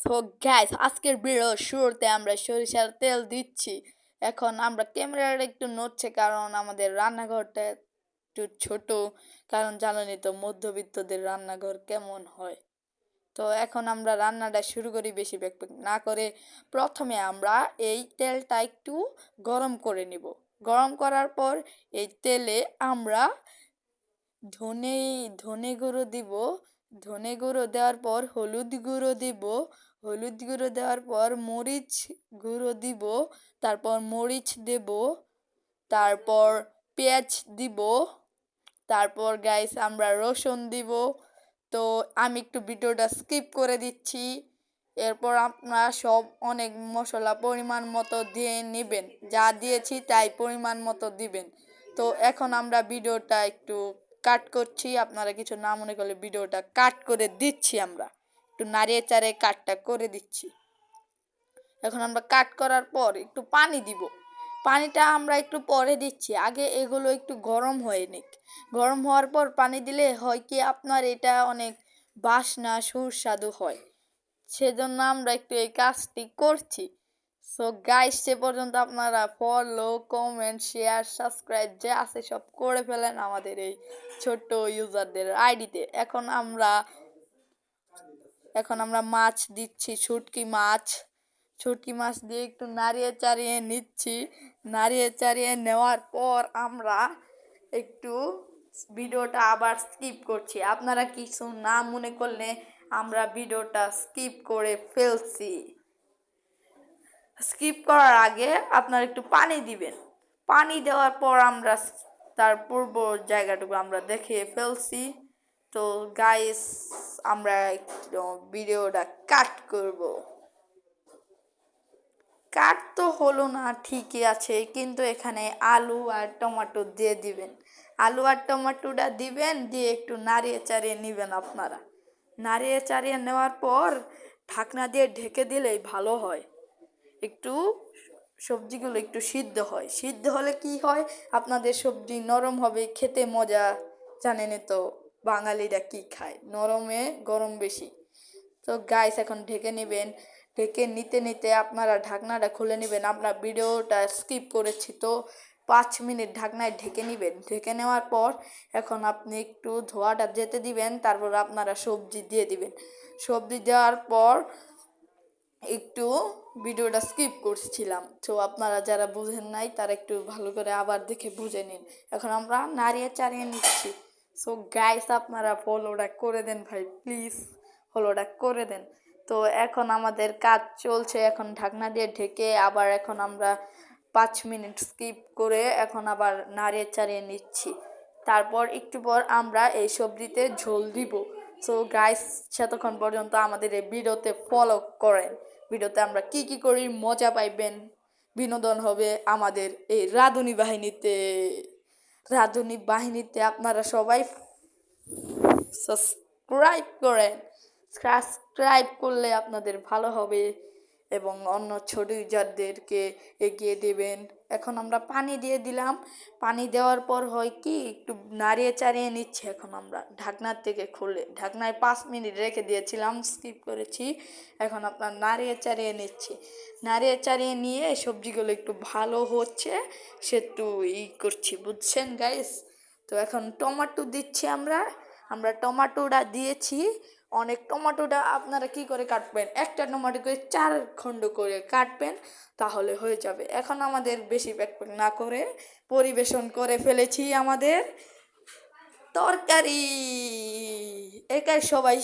So gas আজকের video শুরুতে আমরা সরিষার তেল দিচ্ছি। এখন আমরা ক্যামেরাটা একটু নড়ছে কারণ আমাদের রান্নাঘরটা একটু ছোট, কারণ জানেনই তো মধ্যবিত্তদের রান্নাঘর কেমন হয়। তো এখন আমরা রান্নাটা শুরু করি বেশি ব্যাকপ্যাক না করে। প্রথমে আমরা এই তেলটা একটু গরম করে নিব। গরম করার পর এই তেলে আমরা ধনে ধনে গুঁড়ো দিব। ধনে গুঁড়ো দেওয়ার পর হলুদ গুঁড়ো দিব। হলুদ গুঁড়ো দেওয়ার পর মরিচ গুঁড়ো দিব। তারপর মরিচ দেব। তারপর পেঁয়াজ দিব। তারপর গাইস আমরা রসুন দিব। তো আমি একটু ভিডিওটা স্কিপ করে দিচ্ছি। এরপর আপনারা সব অনেক মশলা পরিমাণ মতো দিয়ে নেবেন, যা দিয়েছি তাই পরিমাণ মতো দিবেন। তো এখন আমরা ভিডিওটা একটু কাট করছি, আপনারা কিছু না মনে করলে ভিডিওটা কাট করে দিচ্ছি। আমরা একটু নাড়িয়ে চাড়িয়ে কাটটা করে দিচ্ছি। এখন আমরা কাট করার পর একটু পানি দিব। পানিটা আমরা একটু পরে দিচ্ছি, আগে এগুলো একটু গরম হয়ে নিক। গরম হওয়ার পর পানি দিলে হয় কি আপনার এটা অনেক বাসনা সুস্বাদু হয়, সেজন্য আমরা একটু এই কাজটি করছি। সো গাইস, সে পর্যন্ত আপনারা ফলো, কমেন্ট, শেয়ার, সাবস্ক্রাইব যে আছে সব করে ফেলেন আমাদের এই ছোট্ট ইউজারদের আইডিতে। এখন আমরা মাছ দিচ্ছি, শুটকি মাছ দিয়ে একটু নাড়িয়ে চাড়িয়ে নিচ্ছি। নাড়িয়ে চাড়িয়ে নেওয়ার পর আমরা একটু ভিডিওটা আবার স্কিপ করছি। আপনারা কিছু না মনে করলে আমরা ভিডিওটা স্কিপ করে ফেলছি। স্কিপ করার আগে আপনারা একটু পানি দিবেন। পানি দেওয়ার পর আমরা তার পূর্ব জায়গাটুকু আমরা দেখে ফেলছি। তো গাইস, আমরা একটু ভিডিওটা কাট করব। কাট তো হলো না, ঠিকই আছে, কিন্তু এখানে আলু আর টমেটো দিয়ে দিবেন। আলু আর টমেটোটা দিবেন, দিয়ে একটু নাড়িয়ে চাড়িয়ে নেবেন আপনারা। নাড়িয়ে চাড়িয়ে নেওয়ার পর ঢাকনা দিয়ে ঢেকে দিলেই ভালো হয়। একটু সবজিগুলো একটু সিদ্ধ হয়। সিদ্ধ হলে কি হয়, আপনাদের সবজি নরম হবে, খেতে মজা। জানেনই তো বাঙালিরা কি খায়, নরমে গরম বেশি। তো গাইস, এখন ঢেকে নেবেন। ঢেকে নিতে নিতে আপনারা ঢাকনাটা খুলে নেবেন। আপনার ভিডিওটা স্কিপ করেছি তো 5 মিনিট ঢাকনায় ঢেকে নেবেন। ঢেকে নেওয়ার পর এখন আপনি একটু ধোয়াটা যেতে দিবেন। তারপর আপনারা সবজি দিয়ে দিবেন। সবজি দেওয়ার পর একটু ভিডিওটা স্কিপ করছিলাম, তো আপনারা যারা বুঝেন নাই তারা একটু ভালো করে আবার দেখে বুঝে নিন। এখন আমরা নাড়িয়ে চাড়িয়ে নিচ্ছি। সো গাইস, আপনারা ফলোটা করে দেন ভাই, প্লিজ ফলোটা করে দেন। তো এখন আমাদের কাজ চলছে। এখন ঢাকনা দিয়ে ঢেকে আবার এখন আমরা 5 মিনিট স্কিপ করে এখন আবার নাড়িয়ে চাড়িয়ে নিচ্ছি। তারপর একটু পর আমরা এই সবজিতে ঝোল দিব। সো গাইস, সেতক্ষণ পর্যন্ত আমাদের এই ভিডিওতে ফলো করেন। ভিডিওতে আমরা কি কি করি মজা পাইবেন, বিনোদন হবে আমাদের এই রাঁধুনি বাহিনীতে। আপনারা সবাই সাবস্ক্রাইব করেন। সাবস্ক্রাইব করলে আপনাদের ভালো হবে এবং অন্য ছোট ইউজারদেরকে এগিয়ে দেবেন। এখন আমরা পানি দিয়ে দিলাম। পানি দেওয়ার পর হয় কি, একটু নাড়িয়ে চাড়িয়ে নিচ্ছে। এখন আমরা ঢাকনার থেকে খুলে, ঢাকনায় 5 মিনিট রেখে দিয়েছিলাম, স্কিপ করেছি। এখন আপনার নাড়িয়ে চাড়িয়ে নিচ্ছি। নাড়িয়ে চাড়িয়ে নিয়ে সবজিগুলো একটু ভালো হচ্ছে সে একটু করছি, বুঝছেন গাইস। তো এখন টমেটো দিচ্ছি আমরা। আমরা টমেটোটা দিয়েছি অনেক। টমেটোটা আপনারা কি করে কাটবেন, একটা টমেটোকে 4 খণ্ড করে কাটবেন, তাহলে হয়ে যাবে। এখন আমাদের বেশি ব্যাকপ্যাক না করে পরিবেশন করে ফেলেছি আমাদের তরকারি। একাই সবাই